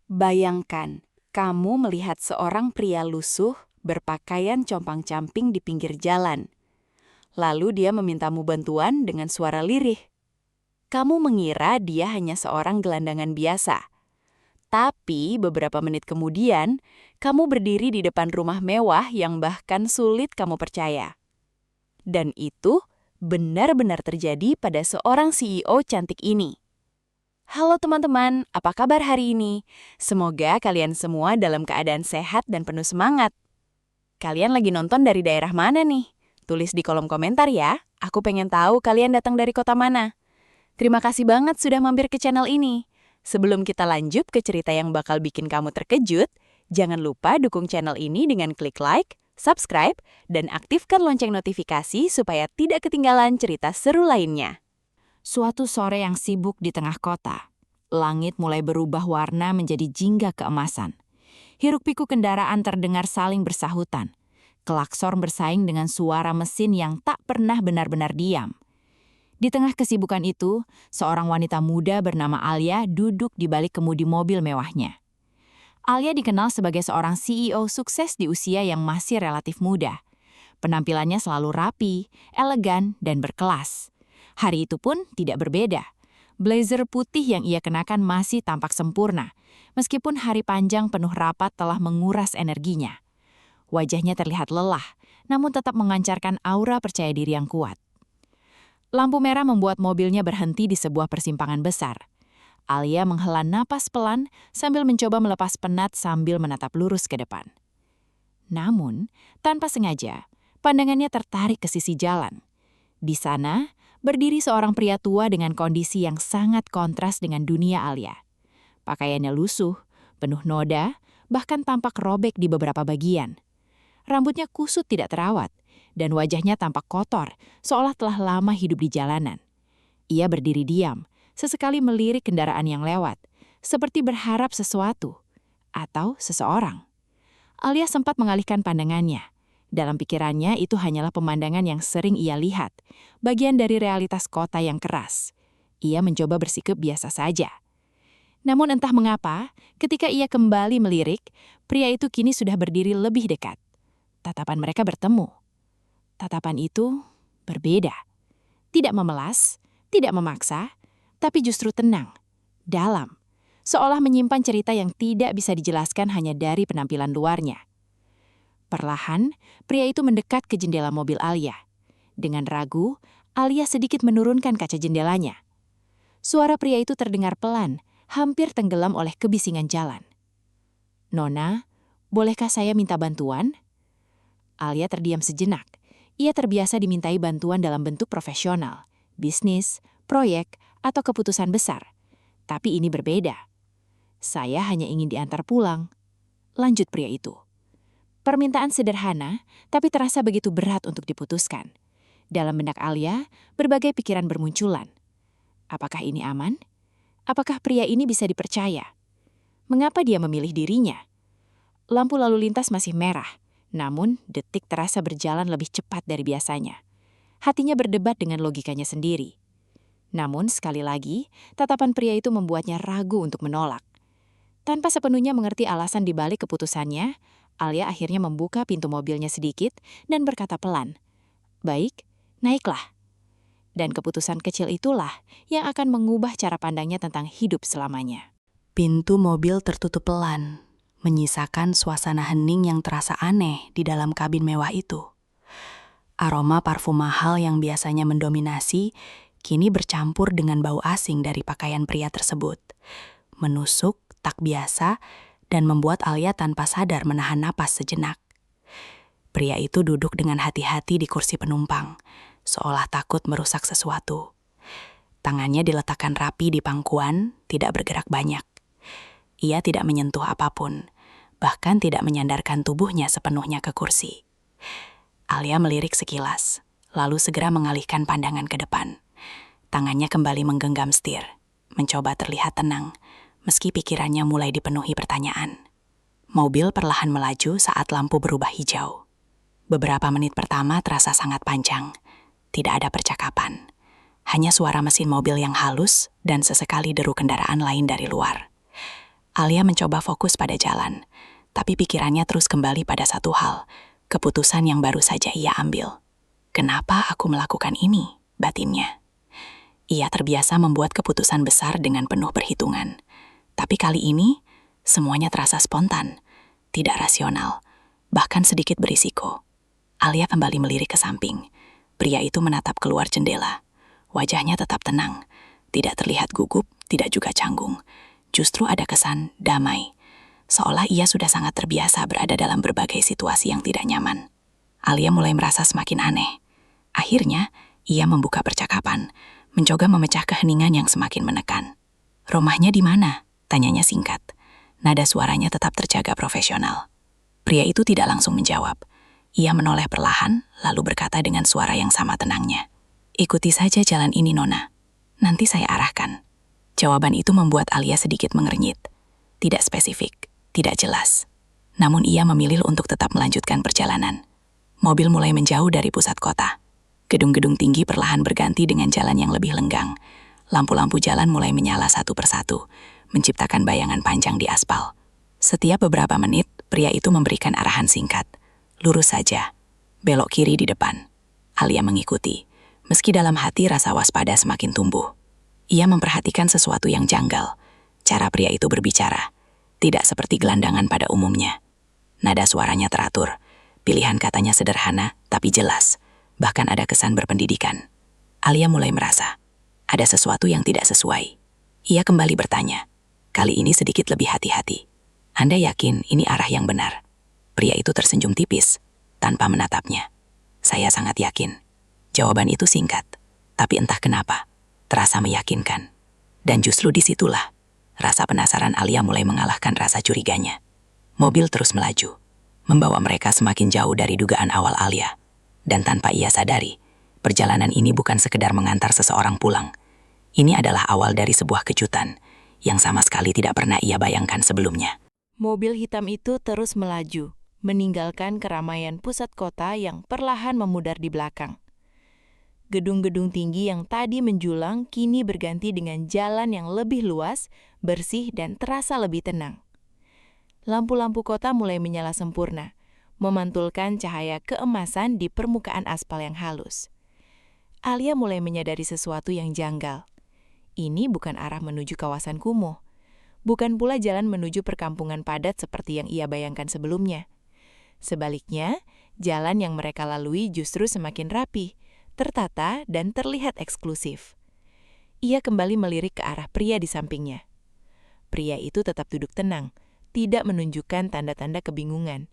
Bayangkan, kamu melihat seorang pria lusuh berpakaian compang-camping di pinggir jalan. Lalu dia memintamu bantuan dengan suara lirih. Kamu mengira dia hanya seorang gelandangan biasa. Tapi beberapa menit kemudian, kamu berdiri di depan rumah mewah yang bahkan sulit kamu percaya. Dan itu benar-benar terjadi pada seorang CEO cantik ini. Halo teman-teman, apa kabar hari ini? Semoga kalian semua dalam keadaan sehat dan penuh semangat. Kalian lagi nonton dari daerah mana nih? Tulis di kolom komentar ya, aku pengen tahu kalian datang dari kota mana. Terima kasih banget sudah mampir ke channel ini. Sebelum kita lanjut ke cerita yang bakal bikin kamu terkejut, jangan lupa dukung channel ini dengan klik like, subscribe, dan aktifkan lonceng notifikasi supaya tidak ketinggalan cerita seru lainnya. Suatu sore yang sibuk di tengah kota, langit mulai berubah warna menjadi jingga keemasan. Hiruk-pikuk kendaraan terdengar saling bersahutan. Klakson bersaing dengan suara mesin yang tak pernah benar-benar diam. Di tengah kesibukan itu, seorang wanita muda bernama Alia duduk di balik kemudi mobil mewahnya. Alia dikenal sebagai seorang CEO sukses di usia yang masih relatif muda. Penampilannya selalu rapi, elegan, dan berkelas. Hari itu pun tidak berbeda. Blazer putih yang ia kenakan masih tampak sempurna, meskipun hari panjang penuh rapat telah menguras energinya. Wajahnya terlihat lelah, namun tetap mengancarkan aura percaya diri yang kuat. Lampu merah membuat mobilnya berhenti di sebuah persimpangan besar. Alia menghela napas pelan sambil mencoba melepas penat sambil menatap lurus ke depan. Namun, tanpa sengaja, pandangannya tertarik ke sisi jalan. Di sana, berdiri seorang pria tua dengan kondisi yang sangat kontras dengan dunia Alia. Pakaiannya lusuh, penuh noda, bahkan tampak robek di beberapa bagian. Rambutnya kusut tidak terawat, dan wajahnya tampak kotor, seolah telah lama hidup di jalanan. Ia berdiri diam, sesekali melirik kendaraan yang lewat, seperti berharap sesuatu atau seseorang. Alia sempat mengalihkan pandangannya. Dalam pikirannya itu hanyalah pemandangan yang sering ia lihat, bagian dari realitas kota yang keras. Ia mencoba bersikap biasa saja. Namun entah mengapa, ketika ia kembali melirik, pria itu kini sudah berdiri lebih dekat. Tatapan mereka bertemu. Tatapan itu berbeda. Tidak memelas, tidak memaksa, tapi justru tenang, dalam. Seolah menyimpan cerita yang tidak bisa dijelaskan hanya dari penampilan luarnya. Perlahan, pria itu mendekat ke jendela mobil Alia. Dengan ragu, Alia sedikit menurunkan kaca jendelanya. Suara pria itu terdengar pelan, hampir tenggelam oleh kebisingan jalan. "Nona, bolehkah saya minta bantuan?" Alia terdiam sejenak. Ia terbiasa dimintai bantuan dalam bentuk profesional, bisnis, proyek, atau keputusan besar. Tapi ini berbeda. "Saya hanya ingin diantar pulang," lanjut pria itu. Permintaan sederhana, tapi terasa begitu berat untuk diputuskan. Dalam benak Alia, berbagai pikiran bermunculan. Apakah ini aman? Apakah pria ini bisa dipercaya? Mengapa dia memilih dirinya? Lampu lalu lintas masih merah, namun detik terasa berjalan lebih cepat dari biasanya. Hatinya berdebat dengan logikanya sendiri. Namun sekali lagi, tatapan pria itu membuatnya ragu untuk menolak. Tanpa sepenuhnya mengerti alasan di balik keputusannya, Alia akhirnya membuka pintu mobilnya sedikit dan berkata pelan, "Baik, naiklah." Dan keputusan kecil itulah yang akan mengubah cara pandangnya tentang hidup selamanya. Pintu mobil tertutup pelan, menyisakan suasana hening yang terasa aneh di dalam kabin mewah itu. Aroma parfum mahal yang biasanya mendominasi, kini bercampur dengan bau asing dari pakaian pria tersebut. Menusuk, tak biasa, dan membuat Alia tanpa sadar menahan napas sejenak. Pria itu duduk dengan hati-hati di kursi penumpang, seolah takut merusak sesuatu. Tangannya diletakkan rapi di pangkuan, tidak bergerak banyak. Ia tidak menyentuh apapun, bahkan tidak menyandarkan tubuhnya sepenuhnya ke kursi. Alia melirik sekilas, lalu segera mengalihkan pandangan ke depan. Tangannya kembali menggenggam setir, mencoba terlihat tenang, meski pikirannya mulai dipenuhi pertanyaan. Mobil perlahan melaju saat lampu berubah hijau. Beberapa menit pertama terasa sangat panjang. Tidak ada percakapan. Hanya suara mesin mobil yang halus dan sesekali deru kendaraan lain dari luar. Alia mencoba fokus pada jalan, tapi pikirannya terus kembali pada satu hal, keputusan yang baru saja ia ambil. Kenapa aku melakukan ini? Batinnya. Ia terbiasa membuat keputusan besar dengan penuh perhitungan. Tapi kali ini, semuanya terasa spontan, tidak rasional, bahkan sedikit berisiko. Alia kembali melirik ke samping. Pria itu menatap keluar jendela. Wajahnya tetap tenang, tidak terlihat gugup, tidak juga canggung. Justru ada kesan damai, seolah ia sudah sangat terbiasa berada dalam berbagai situasi yang tidak nyaman. Alia mulai merasa semakin aneh. Akhirnya, ia membuka percakapan, mencoba memecah keheningan yang semakin menekan. "Rumahnya di mana?" tanyanya singkat. Nada suaranya tetap terjaga profesional. Pria itu tidak langsung menjawab. Ia menoleh perlahan, lalu berkata dengan suara yang sama tenangnya. "Ikuti saja jalan ini, Nona. Nanti saya arahkan." Jawaban itu membuat Alia sedikit mengernyit. Tidak spesifik, tidak jelas. Namun ia memilih untuk tetap melanjutkan perjalanan. Mobil mulai menjauh dari pusat kota. Gedung-gedung tinggi perlahan berganti dengan jalan yang lebih lenggang. Lampu-lampu jalan mulai menyala satu persatu, menciptakan bayangan panjang di aspal. Setiap beberapa menit, pria itu memberikan arahan singkat. "Lurus saja, belok kiri di depan." Alia mengikuti, meski dalam hati rasa waspada semakin tumbuh. Ia memperhatikan sesuatu yang janggal. Cara pria itu berbicara, tidak seperti gelandangan pada umumnya. Nada suaranya teratur, pilihan katanya sederhana tapi jelas, bahkan ada kesan berpendidikan. Alia mulai merasa, ada sesuatu yang tidak sesuai. Ia kembali bertanya, kali ini sedikit lebih hati-hati. "Anda yakin ini arah yang benar?" Pria itu tersenyum tipis, tanpa menatapnya. "Saya sangat yakin." Jawaban itu singkat, tapi entah kenapa, terasa meyakinkan. Dan justru disitulah, rasa penasaran Alia mulai mengalahkan rasa curiganya. Mobil terus melaju, membawa mereka semakin jauh dari dugaan awal Alia. Dan tanpa ia sadari, perjalanan ini bukan sekedar mengantar seseorang pulang. Ini adalah awal dari sebuah kejutan, yang sama sekali tidak pernah ia bayangkan sebelumnya. Mobil hitam itu terus melaju, meninggalkan keramaian pusat kota yang perlahan memudar di belakang. Gedung-gedung tinggi yang tadi menjulang kini berganti dengan jalan yang lebih luas, bersih, dan terasa lebih tenang. Lampu-lampu kota mulai menyala sempurna, memantulkan cahaya keemasan di permukaan aspal yang halus. Alia mulai menyadari sesuatu yang janggal. Ini bukan arah menuju kawasan kumuh. Bukan pula jalan menuju perkampungan padat seperti yang ia bayangkan sebelumnya. Sebaliknya, jalan yang mereka lalui justru semakin rapi, tertata, dan terlihat eksklusif. Ia kembali melirik ke arah pria di sampingnya. Pria itu tetap duduk tenang, tidak menunjukkan tanda-tanda kebingungan.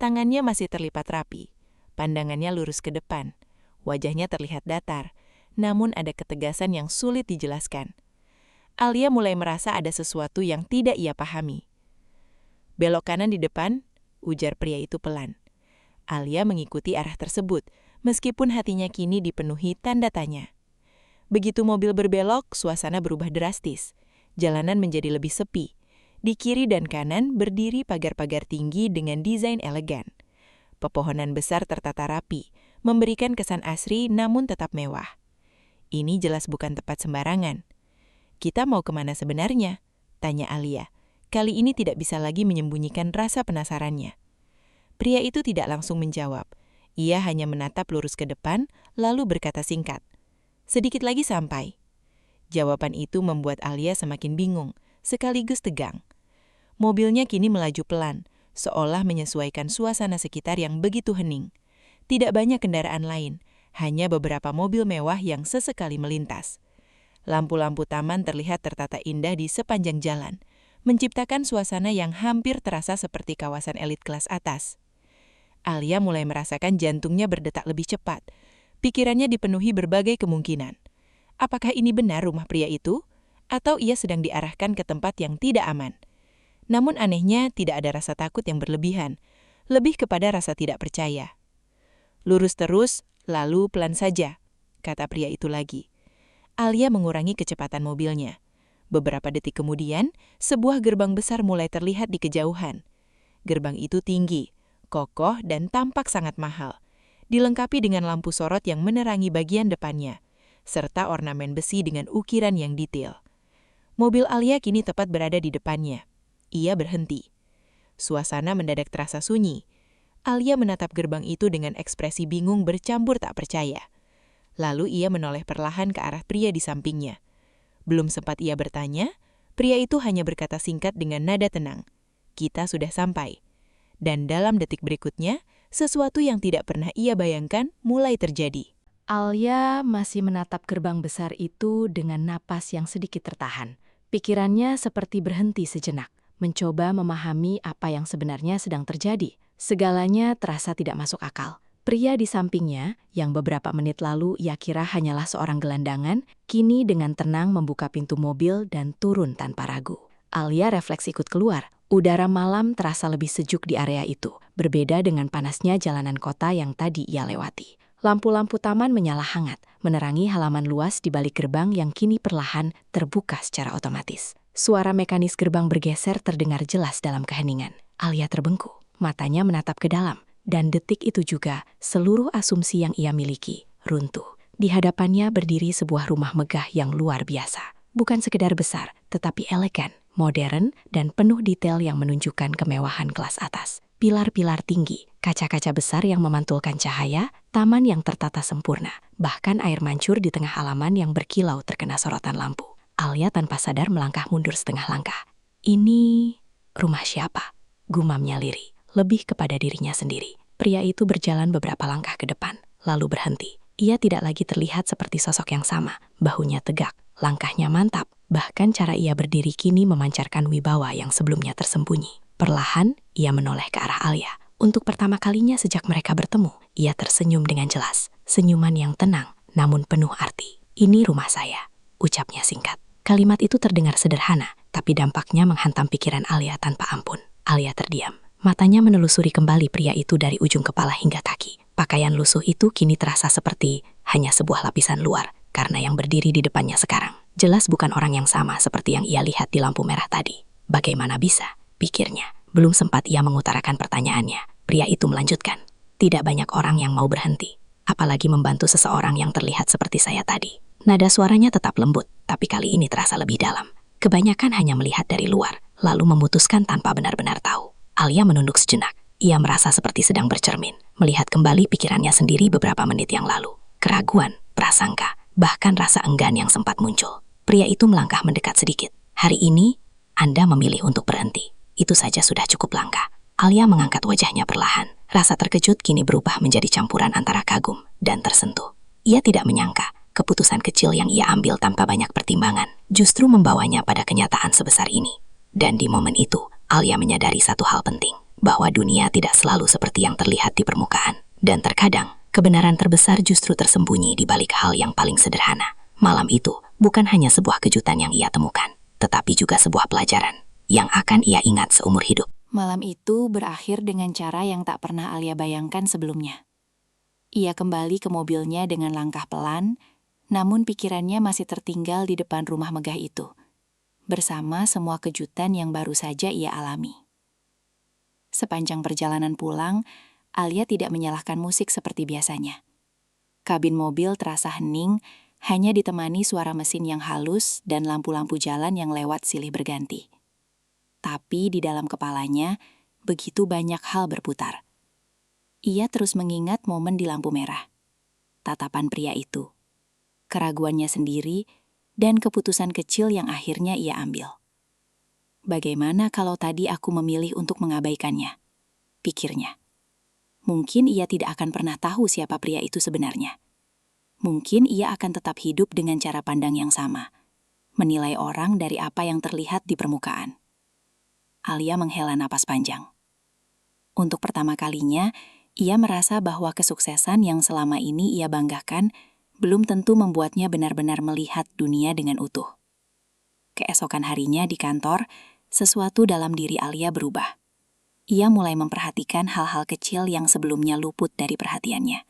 Tangannya masih terlipat rapi, pandangannya lurus ke depan. Wajahnya terlihat datar, namun ada ketegasan yang sulit dijelaskan. Alia mulai merasa ada sesuatu yang tidak ia pahami. "Belok kanan di depan," ujar pria itu pelan. Alia mengikuti arah tersebut, meskipun hatinya kini dipenuhi tanda tanya. Begitu mobil berbelok, suasana berubah drastis. Jalanan menjadi lebih sepi. Di kiri dan kanan berdiri pagar-pagar tinggi dengan desain elegan. Pepohonan besar tertata rapi, memberikan kesan asri namun tetap mewah. Ini jelas bukan tempat sembarangan. "Kita mau kemana sebenarnya?" tanya Alia. Kali ini tidak bisa lagi menyembunyikan rasa penasarannya. Pria itu tidak langsung menjawab. Ia hanya menatap lurus ke depan, lalu berkata singkat, "Sedikit lagi sampai." Jawaban itu membuat Alia semakin bingung, sekaligus tegang. Mobilnya kini melaju pelan, seolah menyesuaikan suasana sekitar yang begitu hening. Tidak banyak kendaraan lain, hanya beberapa mobil mewah yang sesekali melintas. Lampu-lampu taman terlihat tertata indah di sepanjang jalan, menciptakan suasana yang hampir terasa seperti kawasan elit kelas atas. Alia mulai merasakan jantungnya berdetak lebih cepat. Pikirannya dipenuhi berbagai kemungkinan. Apakah ini benar rumah pria itu? Atau ia sedang diarahkan ke tempat yang tidak aman? Namun anehnya tidak ada rasa takut yang berlebihan, lebih kepada rasa tidak percaya. "Lurus terus, lalu pelan saja," kata pria itu lagi. Alia mengurangi kecepatan mobilnya. Beberapa detik kemudian, sebuah gerbang besar mulai terlihat di kejauhan. Gerbang itu tinggi, kokoh, dan tampak sangat mahal. Dilengkapi dengan lampu sorot yang menerangi bagian depannya, serta ornamen besi dengan ukiran yang detail. Mobil Alia kini tepat berada di depannya. Ia berhenti. Suasana mendadak terasa sunyi. Alia menatap gerbang itu dengan ekspresi bingung bercampur tak percaya. Lalu ia menoleh perlahan ke arah pria di sampingnya. Belum sempat ia bertanya, pria itu hanya berkata singkat dengan nada tenang, "Kita sudah sampai." Dan dalam detik berikutnya, sesuatu yang tidak pernah ia bayangkan mulai terjadi. Alia masih menatap gerbang besar itu dengan napas yang sedikit tertahan. Pikirannya seperti berhenti sejenak, mencoba memahami apa yang sebenarnya sedang terjadi. Segalanya terasa tidak masuk akal. Pria di sampingnya, yang beberapa menit lalu ia kira hanyalah seorang gelandangan, kini dengan tenang membuka pintu mobil dan turun tanpa ragu. Alia refleks ikut keluar. Udara malam terasa lebih sejuk di area itu, berbeda dengan panasnya jalanan kota yang tadi ia lewati. Lampu-lampu taman menyala hangat, menerangi halaman luas di balik gerbang yang kini perlahan terbuka secara otomatis. Suara mekanis gerbang bergeser terdengar jelas dalam keheningan. Alia terbengku, matanya menatap ke dalam, dan detik itu juga seluruh asumsi yang ia miliki runtuh. Di hadapannya berdiri sebuah rumah megah yang luar biasa. Bukan sekedar besar, tetapi elegan, modern, dan penuh detail yang menunjukkan kemewahan kelas atas. Pilar-pilar tinggi, kaca-kaca besar yang memantulkan cahaya, taman yang tertata sempurna, bahkan air mancur di tengah halaman yang berkilau terkena sorotan lampu. Alia tanpa sadar melangkah mundur setengah langkah. Ini rumah siapa? Gumamnya lirih, lebih kepada dirinya sendiri. Pria itu berjalan beberapa langkah ke depan, lalu berhenti. Ia tidak lagi terlihat seperti sosok yang sama, bahunya tegak, langkahnya mantap, bahkan cara ia berdiri kini memancarkan wibawa yang sebelumnya tersembunyi. Perlahan, ia menoleh ke arah Alia. Untuk pertama kalinya sejak mereka bertemu, ia tersenyum dengan jelas. Senyuman yang tenang, namun penuh arti. "Ini rumah saya," ucapnya singkat. Kalimat itu terdengar sederhana, tapi dampaknya menghantam pikiran Alia tanpa ampun. Alia terdiam. Matanya menelusuri kembali pria itu dari ujung kepala hingga kaki. Pakaian lusuh itu kini terasa seperti hanya sebuah lapisan luar, karena yang berdiri di depannya sekarang jelas bukan orang yang sama seperti yang ia lihat di lampu merah tadi. Bagaimana bisa? Pikirnya. Belum sempat ia mengutarakan pertanyaannya, pria itu melanjutkan. "Tidak banyak orang yang mau berhenti, apalagi membantu seseorang yang terlihat seperti saya tadi." Nada suaranya tetap lembut, tapi kali ini terasa lebih dalam. Kebanyakan hanya melihat dari luar, lalu memutuskan tanpa benar-benar tahu. Alia menunduk sejenak. Ia merasa seperti sedang bercermin, melihat kembali pikirannya sendiri beberapa menit yang lalu. Keraguan, prasangka, bahkan rasa enggan yang sempat muncul. Pria itu melangkah mendekat sedikit. "Hari ini, Anda memilih untuk berhenti. Itu saja sudah cukup langka." Alia mengangkat wajahnya perlahan. Rasa terkejut kini berubah menjadi campuran antara kagum dan tersentuh. Ia tidak menyangka keputusan kecil yang ia ambil tanpa banyak pertimbangan justru membawanya pada kenyataan sebesar ini. Dan di momen itu, Alia menyadari satu hal penting, bahwa dunia tidak selalu seperti yang terlihat di permukaan. Dan terkadang, kebenaran terbesar justru tersembunyi di balik hal yang paling sederhana. Malam itu bukan hanya sebuah kejutan yang ia temukan, tetapi juga sebuah pelajaran yang akan ia ingat seumur hidup. Malam itu berakhir dengan cara yang tak pernah Alia bayangkan sebelumnya. Ia kembali ke mobilnya dengan langkah pelan, namun pikirannya masih tertinggal di depan rumah megah itu, bersama semua kejutan yang baru saja ia alami. Sepanjang perjalanan pulang, Alia tidak menyalahkan musik seperti biasanya. Kabin mobil terasa hening, hanya ditemani suara mesin yang halus dan lampu-lampu jalan yang lewat silih berganti. Tapi di dalam kepalanya, begitu banyak hal berputar. Ia terus mengingat momen di lampu merah, tatapan pria itu, keraguannya sendiri, dan keputusan kecil yang akhirnya ia ambil. Bagaimana kalau tadi aku memilih untuk mengabaikannya? Pikirnya. Mungkin ia tidak akan pernah tahu siapa pria itu sebenarnya. Mungkin ia akan tetap hidup dengan cara pandang yang sama, menilai orang dari apa yang terlihat di permukaan. Alia menghela napas panjang. Untuk pertama kalinya, ia merasa bahwa kesuksesan yang selama ini ia banggakan belum tentu membuatnya benar-benar melihat dunia dengan utuh. Keesokan harinya di kantor, sesuatu dalam diri Alia berubah. Ia mulai memperhatikan hal-hal kecil yang sebelumnya luput dari perhatiannya.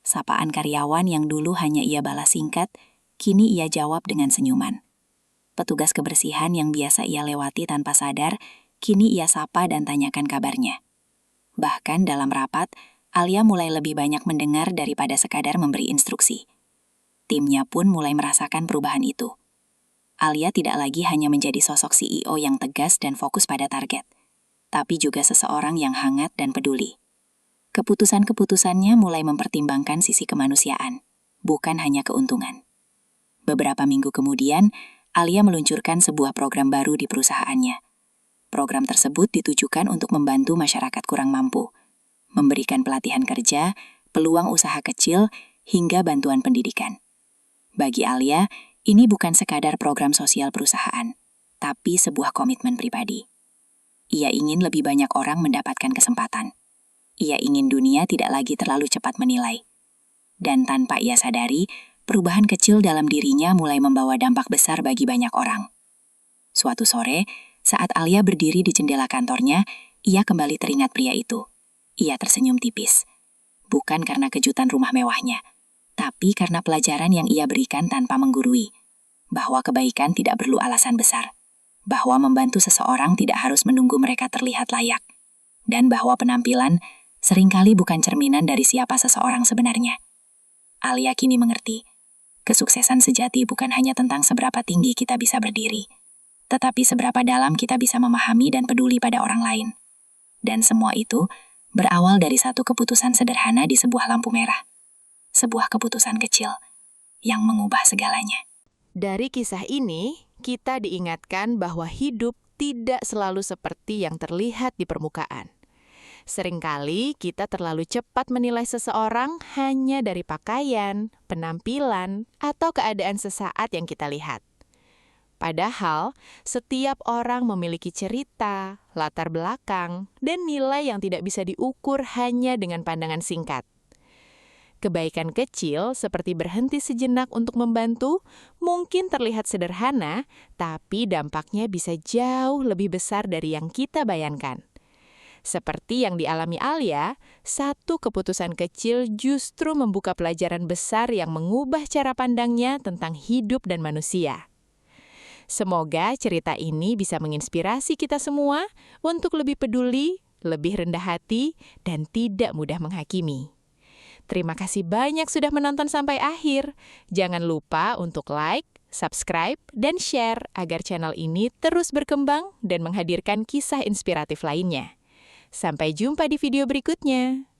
Sapaan karyawan yang dulu hanya ia balas singkat, kini ia jawab dengan senyuman. Petugas kebersihan yang biasa ia lewati tanpa sadar, kini ia sapa dan tanyakan kabarnya. Bahkan dalam rapat, Alia mulai lebih banyak mendengar daripada sekadar memberi instruksi. Timnya pun mulai merasakan perubahan itu. Alia tidak lagi hanya menjadi sosok CEO yang tegas dan fokus pada target, tapi juga seseorang yang hangat dan peduli. Keputusan-keputusannya mulai mempertimbangkan sisi kemanusiaan, bukan hanya keuntungan. Beberapa minggu kemudian, Alia meluncurkan sebuah program baru di perusahaannya. Program tersebut ditujukan untuk membantu masyarakat kurang mampu, memberikan pelatihan kerja, peluang usaha kecil, hingga bantuan pendidikan. Bagi Alia, ini bukan sekadar program sosial perusahaan, tapi sebuah komitmen pribadi. Ia ingin lebih banyak orang mendapatkan kesempatan. Ia ingin dunia tidak lagi terlalu cepat menilai. Dan tanpa ia sadari, perubahan kecil dalam dirinya mulai membawa dampak besar bagi banyak orang. Suatu sore, saat Alia berdiri di jendela kantornya, ia kembali teringat pria itu. Ia tersenyum tipis. Bukan karena kejutan rumah mewahnya, tapi karena pelajaran yang ia berikan tanpa menggurui, bahwa kebaikan tidak perlu alasan besar, bahwa membantu seseorang tidak harus menunggu mereka terlihat layak, dan bahwa penampilan seringkali bukan cerminan dari siapa seseorang sebenarnya. Alia kini mengerti, kesuksesan sejati bukan hanya tentang seberapa tinggi kita bisa berdiri, tetapi seberapa dalam kita bisa memahami dan peduli pada orang lain. Dan semua itu berawal dari satu keputusan sederhana di sebuah lampu merah. Sebuah keputusan kecil yang mengubah segalanya. Dari kisah ini, kita diingatkan bahwa hidup tidak selalu seperti yang terlihat di permukaan. Seringkali kita terlalu cepat menilai seseorang hanya dari pakaian, penampilan, atau keadaan sesaat yang kita lihat. Padahal, setiap orang memiliki cerita, latar belakang, dan nilai yang tidak bisa diukur hanya dengan pandangan singkat. Kebaikan kecil seperti berhenti sejenak untuk membantu mungkin terlihat sederhana, tapi dampaknya bisa jauh lebih besar dari yang kita bayangkan. Seperti yang dialami Alia, satu keputusan kecil justru membuka pelajaran besar yang mengubah cara pandangnya tentang hidup dan manusia. Semoga cerita ini bisa menginspirasi kita semua untuk lebih peduli, lebih rendah hati, dan tidak mudah menghakimi. Terima kasih banyak sudah menonton sampai akhir. Jangan lupa untuk like, subscribe, dan share agar channel ini terus berkembang dan menghadirkan kisah inspiratif lainnya. Sampai jumpa di video berikutnya.